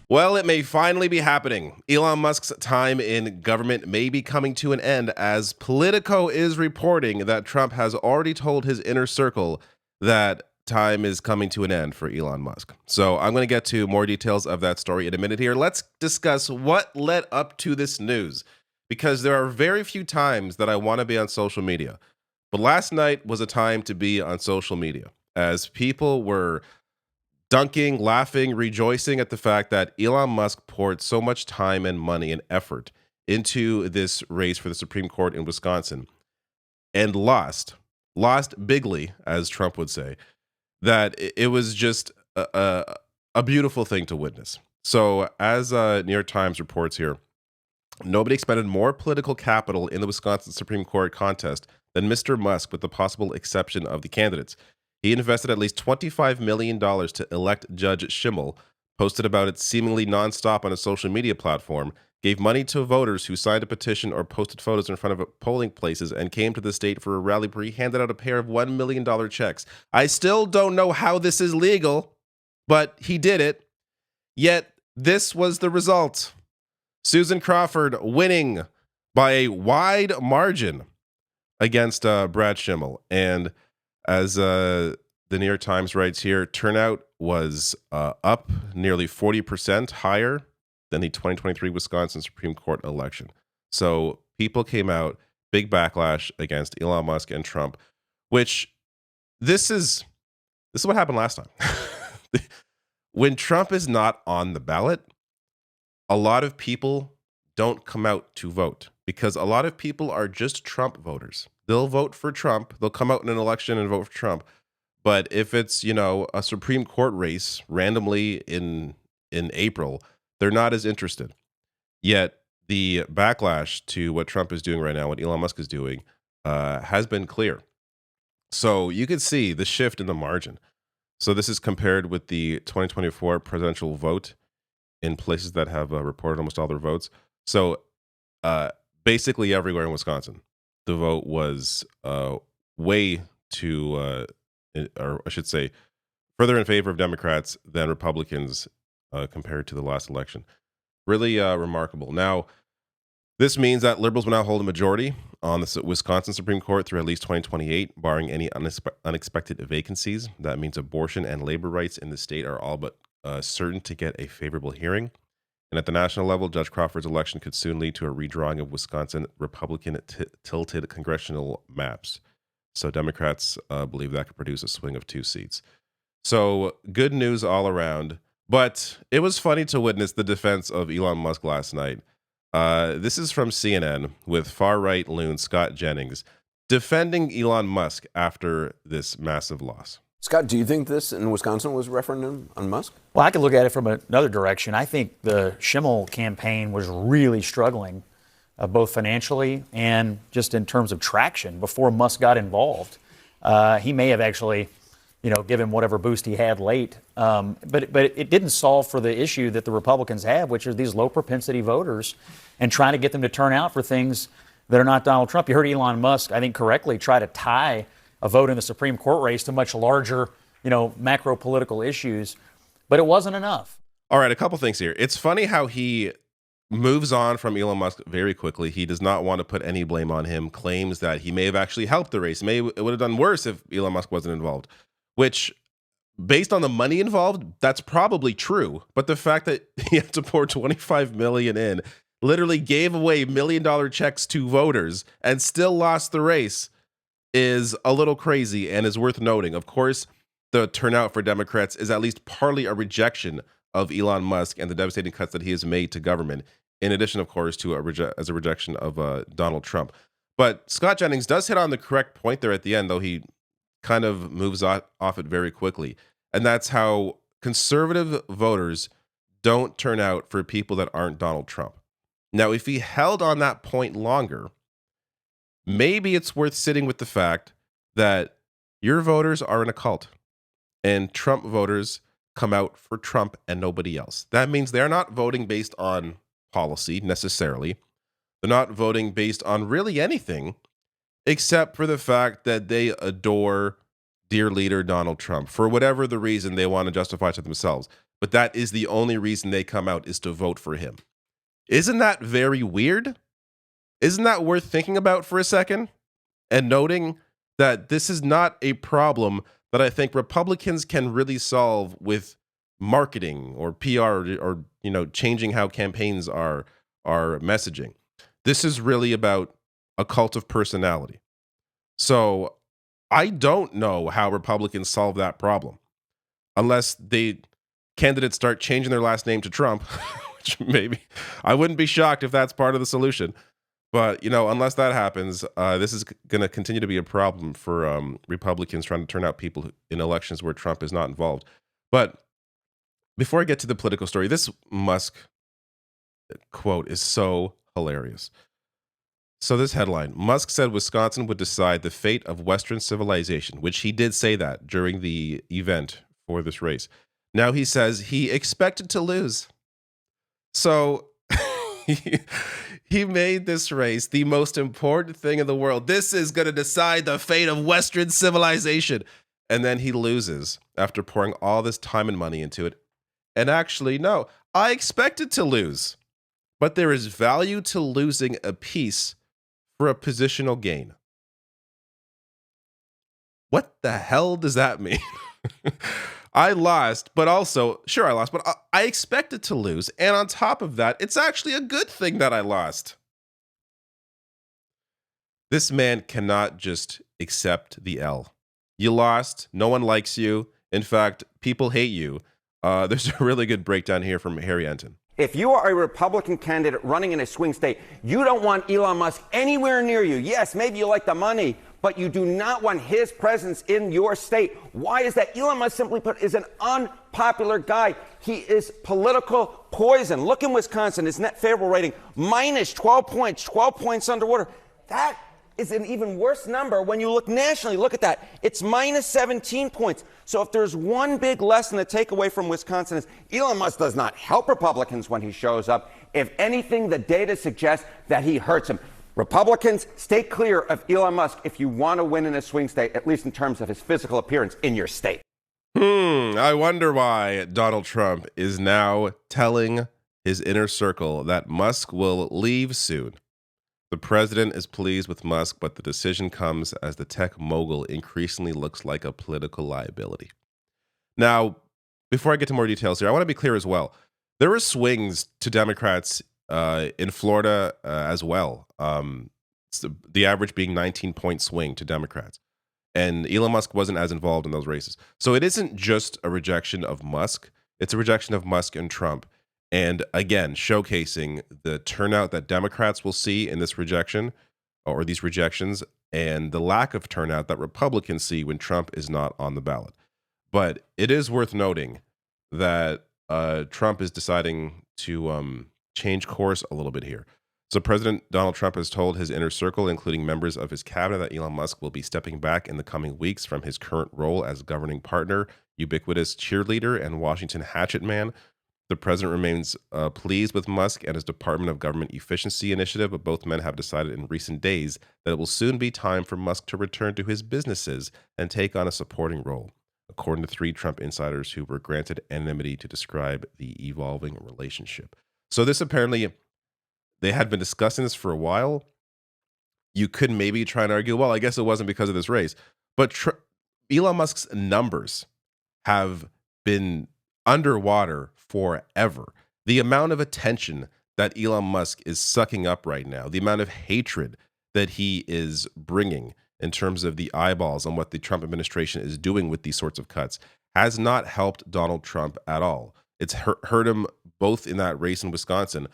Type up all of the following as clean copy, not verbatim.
Well, it may finally be happening. Elon Musk's time in government may be coming to an end, as Politico is reporting that Trump has already told his inner circle that time is coming to an end for Elon Musk. So I'm going to get to more details of that story in a minute here. Let's discuss what led up to this news, because there are very few times that I want to be on social media. But last night was a time to be on social media, as people were dunking, laughing, rejoicing at the fact that Elon Musk poured so much time and money and effort into this race for the Supreme Court in Wisconsin and lost bigly, as Trump would say, that it was just a beautiful thing to witness. So, as New York Times reports here, nobody expended more political capital in the Wisconsin Supreme Court contest than Mr. Musk, with the possible exception of the candidates. He invested at least $25 million to elect Judge Schimmel, posted about it seemingly nonstop on a social media platform, gave money to voters who signed a petition or posted photos in front of polling places, and came to the state for a rally where he handed out a pair of $1 million checks. I still don't know how this is legal, but he did it. Yet, this was the result. Susan Crawford winning by a wide margin against Brad Schimmel. And as the New York Times writes here, turnout was up nearly 40% higher than the 2023 Wisconsin Supreme Court election. So people came out, big backlash against Elon Musk and Trump, which this is what happened last time. When Trump is not on the ballot, a lot of people don't come out to vote, because a lot of people are just Trump voters. They'll vote for Trump. They'll come out in an election and vote for Trump. But if it's, a Supreme Court race randomly in April, they're not as interested. Yet the backlash to what Trump is doing right now, what Elon Musk is doing, has been clear. So you could see the shift in the margin. So this is compared with the 2024 presidential vote in places that have reported almost all their votes. So basically everywhere in Wisconsin, the vote was way too, or I should say, further in favor of Democrats than Republicans compared to the last election. Really remarkable. Now, this means that liberals will now hold a majority on the Wisconsin Supreme Court through at least 2028, barring any unexpected vacancies. That means abortion and labor rights in the state are all but certain to get a favorable hearing. And at the national level, Judge Crawford's election could soon lead to a redrawing of Wisconsin Republican tilted congressional maps. So Democrats believe that could produce a swing of 2 seats. So good news all around. But it was funny to witness the defense of Elon Musk last night. This is from CNN with far-right loon Scott Jennings defending Elon Musk after this massive loss. Scott, do you think this in Wisconsin was a referendum on Musk? Well, I could look at it from another direction. I think the Schimmel campaign was really struggling, both financially and just in terms of traction before Musk got involved. He may have actually, given whatever boost he had late. But it didn't solve for the issue that the Republicans have, which are these low propensity voters, and trying to get them to turn out for things that are not Donald Trump. You heard Elon Musk, I think correctly, try to tie a vote in the Supreme Court race to much larger, macro political issues, but it wasn't enough. All right, a couple things here. It's funny how he moves on from Elon Musk very quickly. He does not want to put any blame on him, claims that he may have actually helped the race. It would have done worse if Elon Musk wasn't involved, which, based on the money involved, that's probably true. But the fact that he had to pour $25 million in, literally gave away $1 million checks to voters, and still lost the race is a little crazy and is worth noting. Of course, the turnout for Democrats is at least partly a rejection of Elon Musk and the devastating cuts that he has made to government, in addition, of course, to as a rejection of Donald Trump. But Scott Jennings does hit on the correct point there at the end, though he kind of moves off it very quickly. And that's how conservative voters don't turn out for people that aren't Donald Trump. Now, if he held on that point longer, maybe it's worth sitting with the fact that your voters are in a cult and Trump voters come out for Trump and nobody else. That means they're not voting based on policy necessarily. They're not voting based on really anything except for the fact that they adore dear leader Donald Trump, for whatever the reason they want to justify to themselves. But that is the only reason they come out, is to vote for him. Isn't that very weird? Isn't that worth thinking about for a second? And noting that this is not a problem that I think Republicans can really solve with marketing or PR, or changing how campaigns are messaging. This is really about a cult of personality. So I don't know how Republicans solve that problem unless candidates start changing their last name to Trump, which maybe I wouldn't be shocked if that's part of the solution. But unless that happens, this is going to continue to be a problem for Republicans trying to turn out people in elections where Trump is not involved. But before I get to the political story, this Musk quote is so hilarious. So this headline: Musk said Wisconsin would decide the fate of Western civilization, which he did say that during the event for this race. Now he says he expected to lose. So he made this race the most important thing in the world. This is going to decide the fate of Western civilization. And then he loses after pouring all this time and money into it. And actually, no, I expected to lose. But there is value to losing a piece for a positional gain. What the hell does that mean? I lost, but also, sure, I lost, but I expected to lose. And on top of that, it's actually a good thing that I lost. This man cannot just accept the L. You lost. No one likes you. In fact, people hate you. There's a really good breakdown here from Harry Enton. If you are a Republican candidate running in a swing state, you don't want Elon Musk anywhere near you. Yes, maybe you like the money, but you do not want his presence in your state. Why is that? Elon Musk, simply put, is an unpopular guy. He is political poison. Look in Wisconsin, his net favorable rating, minus 12 points, 12 points underwater. That is an even worse number when you look nationally. Look at that. It's minus 17 points. So if there's one big lesson to take away from Wisconsin, is Elon Musk does not help Republicans when he shows up. If anything, the data suggests that he hurts them. Republicans, stay clear of Elon Musk if you want to win in a swing state, at least in terms of his physical appearance in your state. I wonder why Donald Trump is now telling his inner circle that Musk will leave soon. The president is pleased with Musk, but the decision comes as the tech mogul increasingly looks like a political liability. Now, before I get to more details here, I want to be clear as well. There were swings to Democrats in Florida as well. So the average being 19-point swing to Democrats. And Elon Musk wasn't as involved in those races. So it isn't just a rejection of Musk. It's a rejection of Musk and Trump. And again, showcasing the turnout that Democrats will see in this rejection, or these rejections, and the lack of turnout that Republicans see when Trump is not on the ballot. But it is worth noting that Trump is deciding to change course a little bit here. So President Donald Trump has told his inner circle, including members of his cabinet, that Elon Musk will be stepping back in the coming weeks from his current role as governing partner, ubiquitous cheerleader, and Washington hatchet man. The president remains pleased with Musk and his Department of Government Efficiency initiative, but both men have decided in recent days that it will soon be time for Musk to return to his businesses and take on a supporting role, according to 3 Trump insiders who were granted anonymity to describe the evolving relationship. So this apparently, they had been discussing this for a while. You could maybe try and argue, well, I guess it wasn't because of this race. But Elon Musk's numbers have been underwater forever. The amount of attention that Elon Musk is sucking up right now, the amount of hatred that he is bringing in terms of the eyeballs on what the Trump administration is doing with these sorts of cuts, has not helped Donald Trump at all. It's hurt him both in that race in Wisconsin,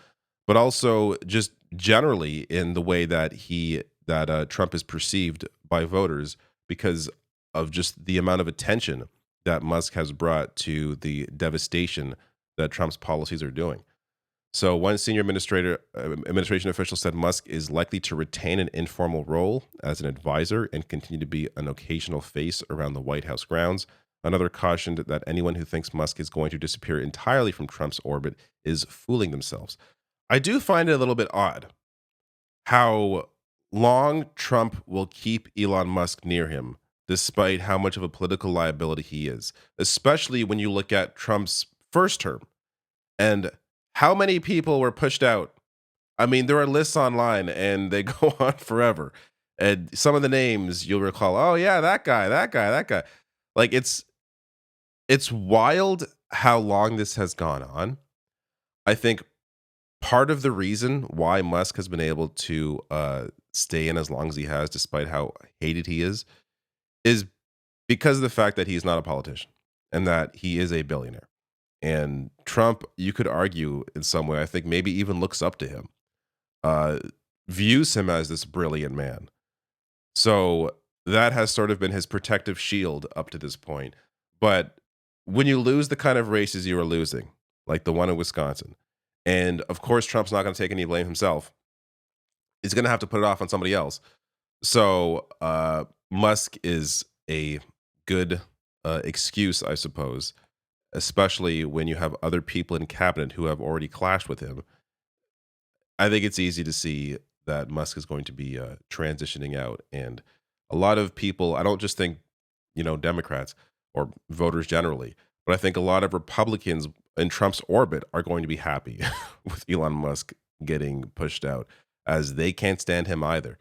but also just generally in the way that Trump is perceived by voters because of just the amount of attention that Musk has brought to the devastation that Trump's policies are doing. So one senior administration official said Musk is likely to retain an informal role as an advisor and continue to be an occasional face around the White House grounds. Another cautioned that anyone who thinks Musk is going to disappear entirely from Trump's orbit is fooling themselves. I do find it a little bit odd how long Trump will keep Elon Musk near him, despite how much of a political liability he is, especially when you look at Trump's first term and how many people were pushed out. I mean, there are lists online and they go on forever. And some of the names you'll recall, oh yeah, that guy, that guy, that guy. Like it's wild how long this has gone on. I think part of the reason why Musk has been able to stay in as long as he has, despite how hated he is because of the fact that he's not a politician and that he is a billionaire. And Trump, you could argue in some way, I think maybe even looks up to him, uh, views him as this brilliant man. So that has sort of been his protective shield up to this point. But when you lose the kind of races you were losing, like the one in Wisconsin, and of course Trump's not going to take any blame himself, he's going to have to put it off on somebody else. So Musk is a good excuse, I suppose, especially when you have other people in cabinet who have already clashed with him. I think it's easy to see that Musk is going to be transitioning out, and a lot of people. I don't just think Democrats or voters generally, but I think a lot of Republicans in Trump's orbit are going to be happy with Elon Musk getting pushed out, as they can't stand him either.